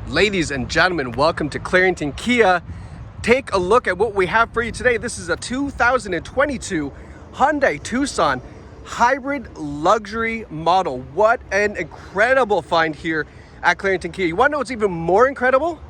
Ladies and gentlemen, welcome to Clarington Kia. Take a look at what we have for you today. This is a 2022 Hyundai Tucson Hybrid luxury model. What an incredible find here at Clarington Kia. You want to know what's even more incredible?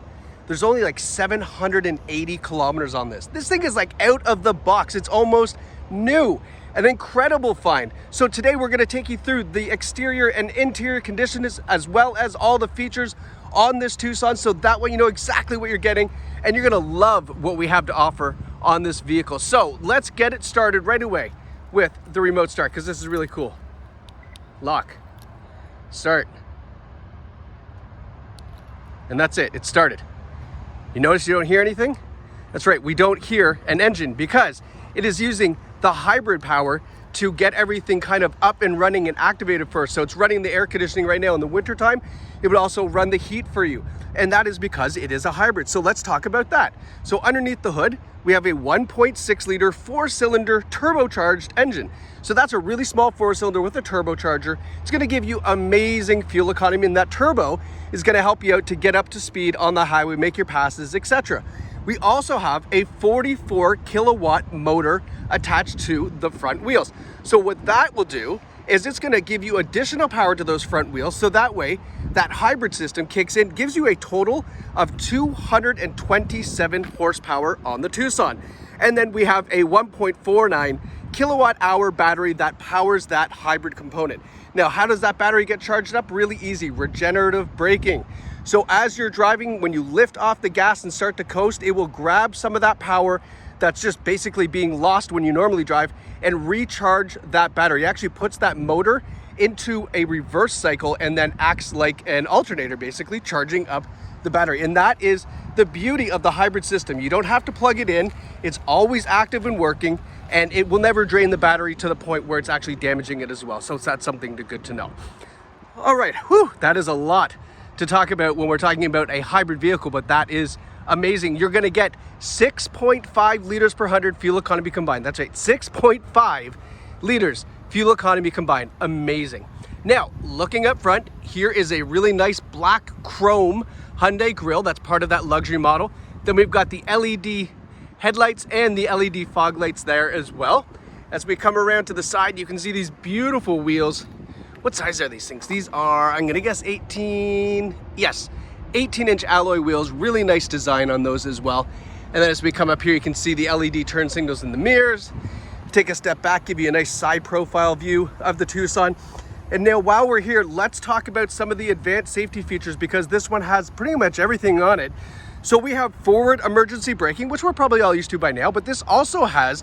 There's only like 780 kilometers on this. This thing is like out of the box. It's almost new. An incredible find. So today we're going to take you through the exterior and interior conditions as well as all the features on this Tucson, so that way you know exactly what you're getting and you're going to love what we have to offer on this vehicle. So let's get it started right away with the remote start, because this is really cool. Lock, start, and that's it. It started. You notice you don't hear anything? That's right, we don't hear an engine because it is using the hybrid power to get everything kind of up and running and activated first. So it's running the air conditioning right now in the winter time. It would also run the heat for you. And that is because it is a hybrid. So let's talk about that. So underneath the hood, we have a 1.6 liter 4-cylinder turbocharged engine. So that's a really small 4-cylinder with a turbocharger. It's gonna give you amazing fuel economy, and that turbo is gonna help you out to get up to speed on the highway, make your passes, etc. We also have a 44 kilowatt motor attached to the front wheels. So what that will do is it's gonna give you additional power to those front wheels, so that way that hybrid system kicks in, gives you a total of 227 horsepower on the Tucson. And then we have a 1.49 kilowatt hour battery that powers that hybrid component. Now, how does that battery get charged up? Really easy, regenerative braking. So as you're driving, when you lift off the gas and start to coast, it will grab some of that power that's just basically being lost when you normally drive and recharge that battery. It actually puts that motor into a reverse cycle and then acts like an alternator, basically charging up the battery. And that is the beauty of the hybrid system. You don't have to plug it in. It's always active and working, and it will never drain the battery to the point where it's actually damaging it as well. So that's something good to know. All right, whew, that is a lot to talk about when we're talking about a hybrid vehicle, but that is amazing. You're gonna get 6.5 liters per 100 fuel economy combined. That's right, 6.5 liters fuel economy combined. Amazing. Now, looking up front, here is a really nice black chrome Hyundai grille. That's part of that luxury model. Then we've got the LED headlights and the LED fog lights there as well. As we come around to the side, you can see these beautiful wheels. What size are these things? These are, I'm gonna guess 18, yes, 18-inch alloy wheels. Really nice design on those as well. And then as we come up here, you can see the LED turn signals in the mirrors. Take a step back, give you a nice side profile view of the Tucson. And now while we're here, let's talk about some of the advanced safety features, because this one has pretty much everything on it. So we have forward emergency braking, which we're probably all used to by now, but this also has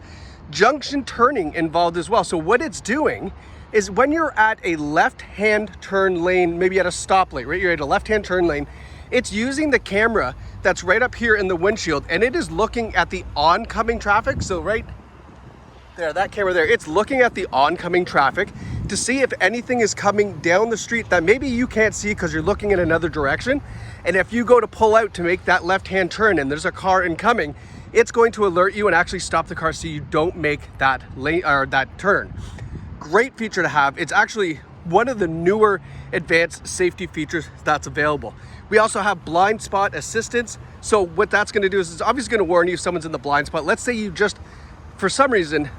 junction turning involved as well. So what it's doing is when you're at a left-hand turn lane, maybe at a stoplight, right? You're at a left-hand turn lane, it's using the camera that's right up here in the windshield, and it is looking at the oncoming traffic. So right there, that camera there, it's looking at the oncoming traffic to see if anything is coming down the street that maybe you can't see because you're looking in another direction. And if you go to pull out to make that left-hand turn and there's a car incoming, it's going to alert you and actually stop the car so you don't make that lane or that turn. Great feature to have. It's actually one of the newer advanced safety features that's available. We also have blind spot assistance. So what that's going to do is it's obviously going to warn you if someone's in the blind spot. Let's say you just, for some reason,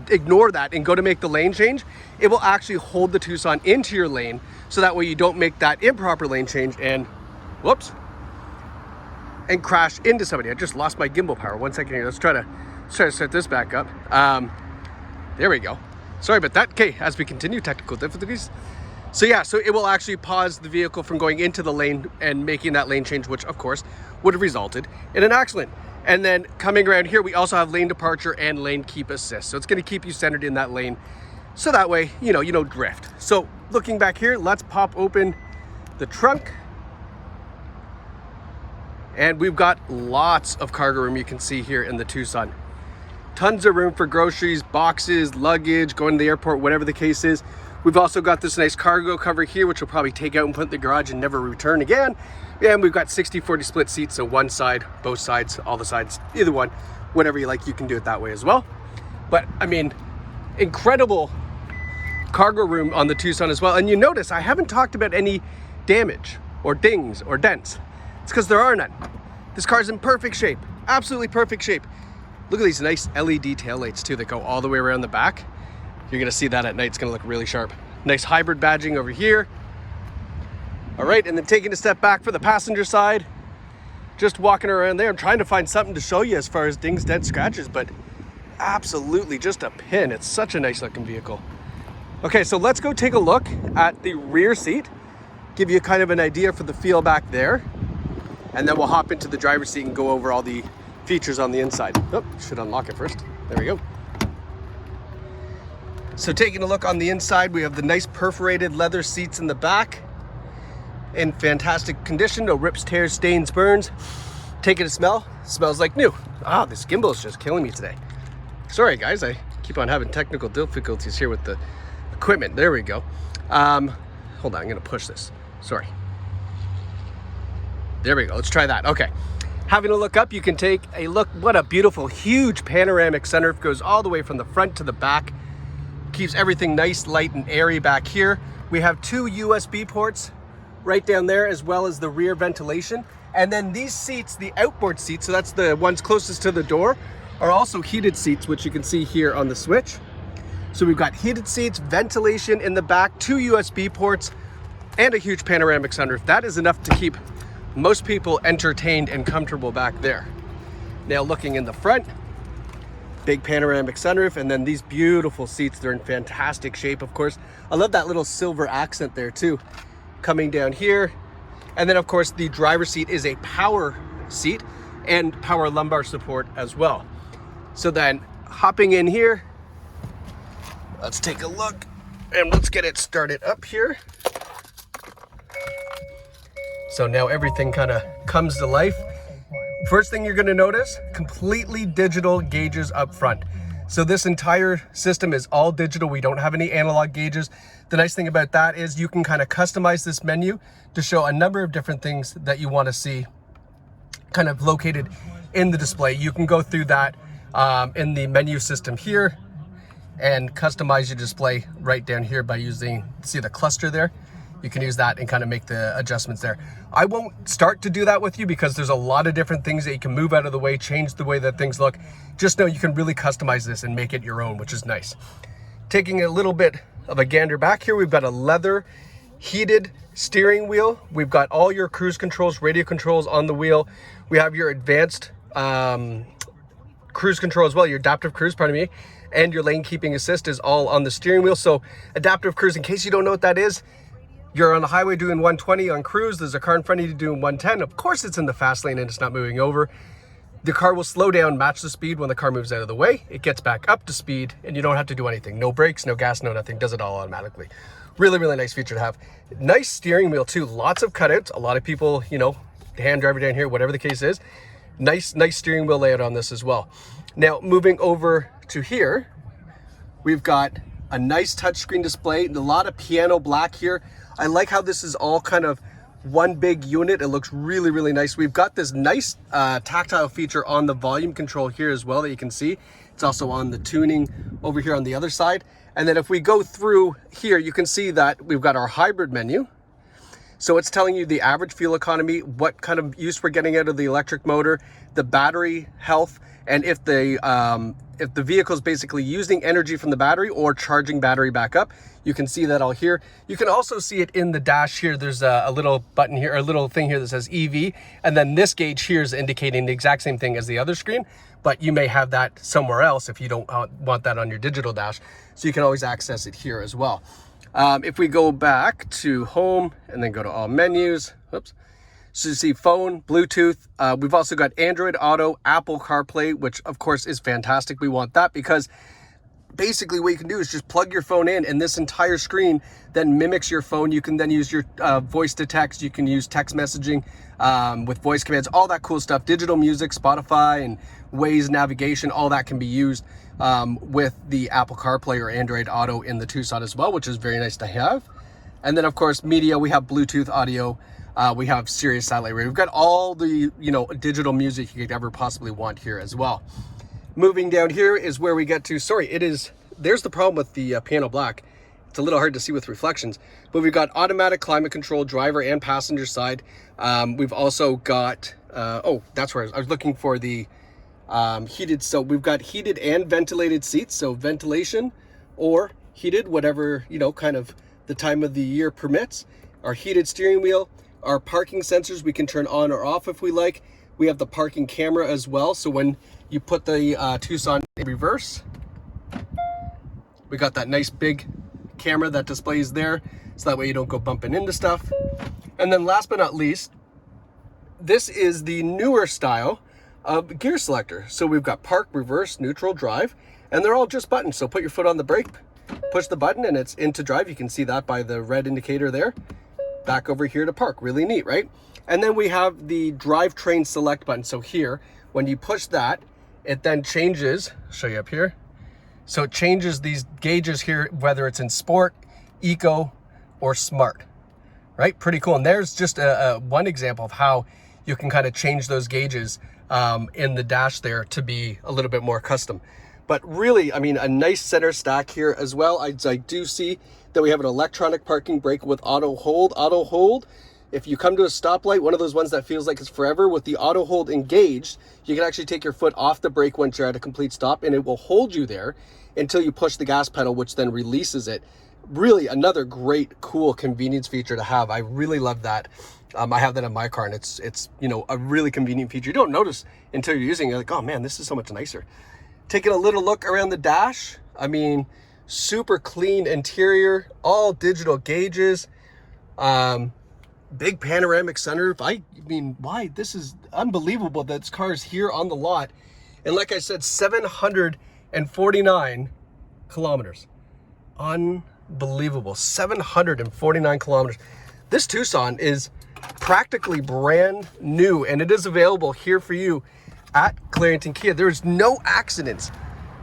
ignore that and go to make the lane change. It will actually hold the Tucson into your lane, so that way you don't make that improper lane change and, whoops, and crash into somebody. I just lost my gimbal power. 1 second here. Let's try to set this back up. There we go. Sorry about that. Okay, as we continue, technical difficulties. So yeah, so it will actually pause the vehicle from going into the lane and making that lane change, which of course would have resulted in an accident. And then coming around here, we also have lane departure and lane keep assist. So it's going to keep you centered in that lane, so that way, you don't drift. So looking back here, let's pop open the trunk. And we've got lots of cargo room you can see here in the Tucson. Tons of room for groceries, boxes, luggage, going to the airport, whatever the case is. We've also got this nice cargo cover here, which we'll probably take out and put in the garage and never return again. And we've got 60-40 split seats, so one side, both sides, all the sides, either one, whatever you like, you can do it that way as well. But I mean, incredible cargo room on the Tucson as well. And you notice I haven't talked about any damage or dings or dents. It's because there are none. This car's in perfect shape, absolutely perfect shape. Look at these nice LED taillights too that go all the way around the back. You're gonna see that at night, it's gonna look really sharp. Nice hybrid badging over here. All right, and then taking a step back for the passenger side, just walking around there. I'm trying to find something to show you as far as dings, dents, scratches, but absolutely just a pin. It's such a nice looking vehicle. Okay, so let's go take a look at the rear seat, give you kind of an idea for the feel back there, and then we'll hop into the driver's seat and go over all the features on the inside. Oh, should unlock it first. There we go. So taking a look on the inside, we have the nice perforated leather seats in the back in fantastic condition. No rips, tears, stains, burns. Taking a smell, smells like new. Ah, this gimbal is just killing me today. Sorry guys, I keep on having technical difficulties here with the equipment. There we go. Hold on, I'm gonna push this. Sorry. There we go, let's try that. Okay, having a look up, you can take a look. What a beautiful, huge panoramic sunroof. Goes all the way from the front to the back. Keeps everything nice, light, and airy back here. We have 2 USB ports right down there, as well as the rear ventilation. And then these seats, the outboard seats, so that's the ones closest to the door, are also heated seats, which you can see here on the switch. So we've got heated seats, ventilation in the back, 2 USB ports, and a huge panoramic sunroof. That is enough to keep most people entertained and comfortable back there. Now looking in the front, big panoramic sunroof, and then these beautiful seats. They're in fantastic shape, of course. I love that little silver accent there too, coming down here. And then of course the driver's seat is a power seat and power lumbar support as well. So then hopping in here, let's take a look and let's get it started up here. So now everything kind of comes to life. First thing you're going to notice, completely digital gauges up front. So this entire system is all digital. We don't have any analog gauges. The nice thing about that is you can kind of customize this menu to show a number of different things that you want to see kind of located in the display. You can go through that in the menu system here and customize your display right down here by using, see the cluster there? You can use that and kind of make the adjustments there. I won't start to do that with you because there's a lot of different things that you can move out of the way, change the way that things look. Just know you can really customize this and make it your own, which is nice. Taking a little bit of a gander back here, we've got a leather heated steering wheel. We've got all your cruise controls, radio controls on the wheel. We have your advanced cruise control as well, your adaptive cruise, pardon me, and your lane keeping assist is all on the steering wheel. So adaptive cruise, in case you don't know what that is, you're on the highway doing 120 on cruise, there's a car in front of you doing 110. Of course it's in the fast lane and it's not moving over. The car will slow down, match the speed. When the car moves out of the way, it gets back up to speed and you don't have to do anything. No brakes, no gas, no nothing, does it all automatically. Really, really nice feature to have. Nice steering wheel too, lots of cutouts. A lot of people, you know, hand driver down here, whatever the case is. Nice steering wheel layout on this as well. Now moving over to here, we've got a nice touchscreen display, a lot of piano black here. I like how this is all kind of one big unit. It looks really, really nice. We've got this nice tactile feature on the volume control here as well that you can see. It's also on the tuning over here on the other side. And then if we go through here, you can see that we've got our hybrid menu. So it's telling you the average fuel economy, what kind of use we're getting out of the electric motor, the battery health, and if the vehicle is basically using energy from the battery or charging battery back up. You can see that all here. You can also see it in the dash here. There's a little button here, a little thing here that says EV, and then this gauge here is indicating the exact same thing as the other screen, but you may have that somewhere else if you don't want that on your digital dash. So you can always access it here as well. If we go back to home and then go to all menus, oops. So you see phone, Bluetooth. We've also got Android Auto, Apple CarPlay, which of course is fantastic. We want that because basically what you can do is just plug your phone in and this entire screen then mimics your phone. You can then use your voice to text. You can use text messaging with voice commands, all that cool stuff. Digital music, Spotify and Waze navigation, all that can be used with the Apple CarPlay or Android Auto in the Tucson as well, which is very nice to have. And then of course media, we have Bluetooth audio. We have Sirius satellite radio. We've got all the, you know, digital music you could ever possibly want here as well. Moving down here is where we get to, sorry, there's the problem with the piano black. It's a little hard to see with reflections, but we've got automatic climate control, driver and passenger side. We've also got, oh, that's where I was looking for the heated. So we've got heated and ventilated seats. So ventilation or heated, whatever, you know, kind of the time of the year permits. Our heated steering wheel, our parking sensors, we can turn on or off if we like. We have the parking camera as well. So when you put the Tucson in reverse, we got that nice big camera that displays there. So that way you don't go bumping into stuff. And then last but not least, this is the newer style of gear selector. So we've got park, reverse, neutral, drive, and they're all just buttons. So put your foot on the brake, push the button, and it's into drive. You can see that by the red indicator there. Back over here to park. Really neat, right? And then we have the drivetrain select button. So here, when you push that, it then changes, I'll show you up here. So it changes these gauges here, whether it's in sport, eco, or smart, right? Pretty cool. And there's just one example of how you can kind of change those gauges in the dash there to be a little bit more custom. But really, I mean, a nice center stack here as well. I do see that we have an electronic parking brake with auto hold. Auto hold, if you come to a stoplight, one of those ones that feels like it's forever, with the auto hold engaged, you can actually take your foot off the brake once you're at a complete stop, and it will hold you there until you push the gas pedal, which then releases it. Really another great, cool convenience feature to have. I really love that. I have that in my car, and it's you know, a really convenient feature. You don't notice until you're using it. You're like, oh man, this is so much nicer. Taking a little look around the dash, I mean, super clean interior, all digital gauges, big panoramic sunroof. I mean, why? This is unbelievable that this car is here on the lot. And like I said, 749 kilometers. Unbelievable. 749 kilometers. This Tucson is practically brand new, and it is available here for you at Clarington Kia. There's no accidents,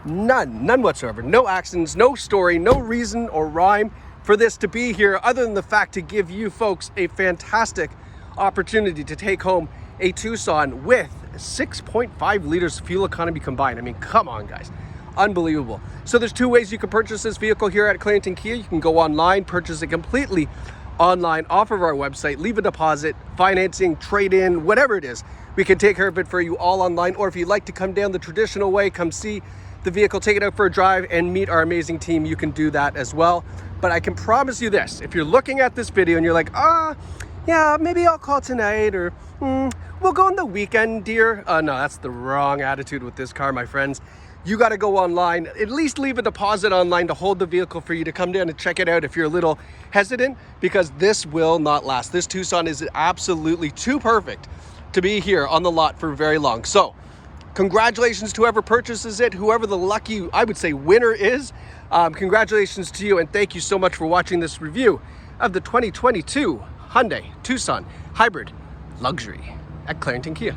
none whatsoever. No accidents, no story, no reason or rhyme for this to be here, other than the fact to give you folks a fantastic opportunity to take home a Tucson with 6.5 liters fuel economy combined. I mean, come on, guys. Unbelievable. So there's two ways you can purchase this vehicle here at Clarington Kia. You can go online, purchase it completely online off of our website, leave a deposit, financing, trade-in, whatever it is. We can take care of it for you all online. Or if you'd like to come down the traditional way, come see the vehicle, take it out for a drive, and meet our amazing team, you can do that as well. But I can promise you this, if you're looking at this video and you're like, yeah, maybe I'll call tonight, or we'll go on the weekend, dear. No, that's the wrong attitude with this car, my friends. You got to go online, at least leave a deposit online to hold the vehicle for you to come down and check it out if you're a little hesitant, because this will not last. This Tucson is absolutely too perfect to be here on the lot for very long. So congratulations to whoever purchases it, whoever the lucky, I would say, winner is. Congratulations to you, and thank you so much for watching this review of the 2022 Hyundai Tucson Hybrid Luxury at Clarington Kia.